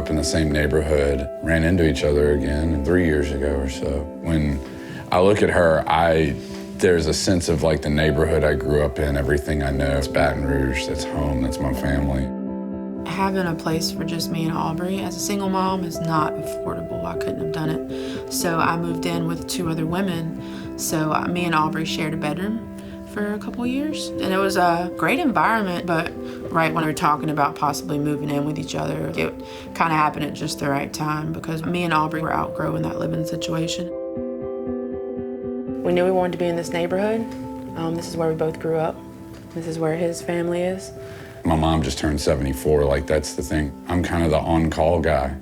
up in the same neighborhood, ran into each other again 3 years ago or so. When I look at her, there's a sense of like the neighborhood I grew up in, everything I know. It's Baton Rouge, that's home, that's my family. Having a place for just me and Aubrey as a single mom is not affordable. I couldn't have done it. So I moved in with 2 other women. So me and Aubrey shared a bedroom for a couple years. And it was a great environment, but right when we were talking about possibly moving in with each other, it kind of happened at just the right time because me and Aubrey were outgrowing that living situation. We knew we wanted to be in this neighborhood. This is where we both grew up. This is where his family is. My mom just turned 74, like that's the thing. I'm kind of the on-call guy,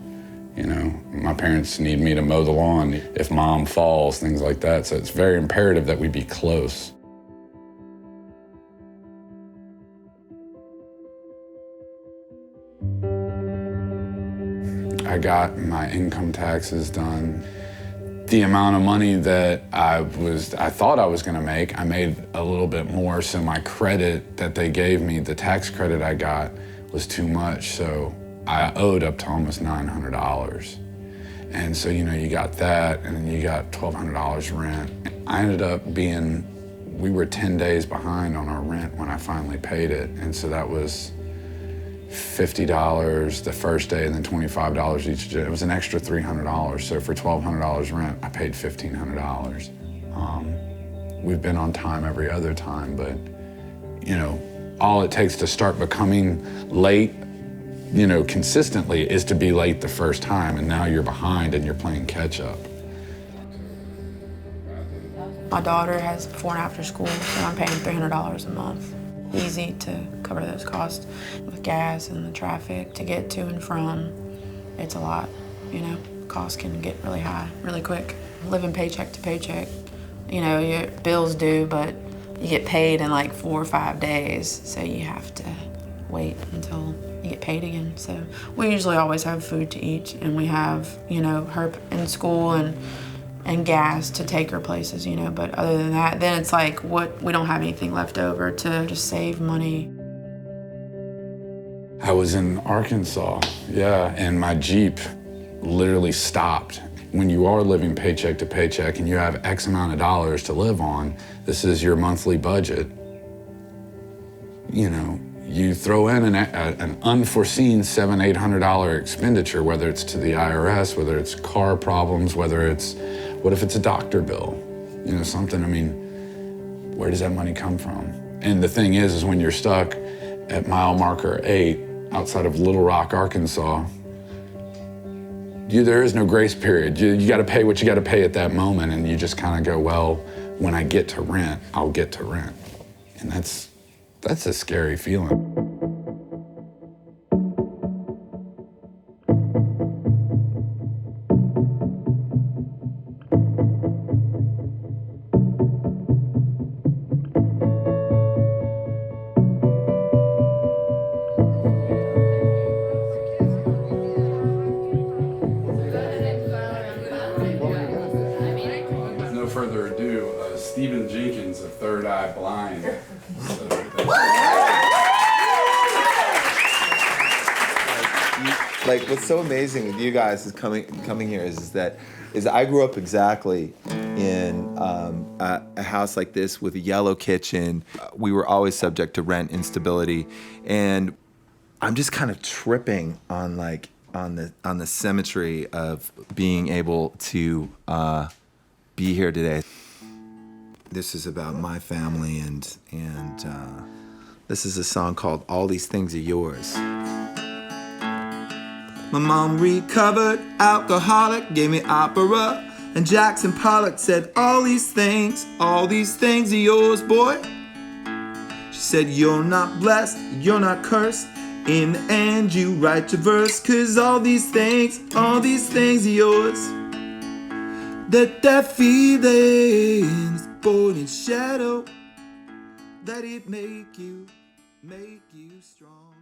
you know. My parents need me to mow the lawn if mom falls, things like that. So it's very imperative that we be close. I got my income taxes done. The amount of money that I thought I was gonna make, I made a little bit more, so my credit that they gave me, the tax credit I got, was too much, so I owed up to almost $900. And so, you know, you got that, and then you got $1,200 rent. I ended up we were 10 days behind on our rent when I finally paid it, and so that was $50 the first day and then $25 each day. It was an extra $300. So for $1,200 rent, I paid $1,500. We've been on time every other time, but you know, all it takes to start becoming late, you know, consistently is to be late the first time, and now you're behind and you're playing catch up. My daughter has before and after school, and I'm paying $300 a month. Easy to cover those costs with gas and the traffic to get to and from. It's a lot, you know. Costs can get really high really quick. Living paycheck to paycheck, you know, your bills due, but you get paid in like 4 or 5 days, so you have to wait until you get paid again. So we usually always have food to eat, and we have, you know, her in school and gas to take her places, you know, but other than that, then it's like we don't have anything left over to just save money. I was in Arkansas, yeah, and my Jeep literally stopped. When you are living paycheck to paycheck and you have X amount of dollars to live on, this is your monthly budget, you know, you throw in an unforeseen $700, $800 expenditure, whether it's to the IRS, whether it's car problems, whether it's, what if it's a doctor bill? You know, something, I mean, where does that money come from? And the thing is when you're stuck at mile marker 8 outside of Little Rock, Arkansas, there is no grace period. You gotta pay what you gotta pay at that moment, and you just kind of go, well, when I get to rent, I'll get to rent. And that's a scary feeling. No further ado, Stephan Jenkins of thirdeyeblind. Like, what's so amazing with you guys is coming here is I grew up exactly in a house like this with a yellow kitchen. We were always subject to rent instability, and I'm just kind of tripping on the symmetry of being able to be here today. This is about my family, and this is a song called "All These Things Are Yours." My mom recovered, alcoholic, gave me opera, and Jackson Pollock said, all these things are yours, boy. She said, you're not blessed, you're not cursed, in the end you write your verse, 'cause all these things are yours. That feeling's born in shadow, that it make you strong.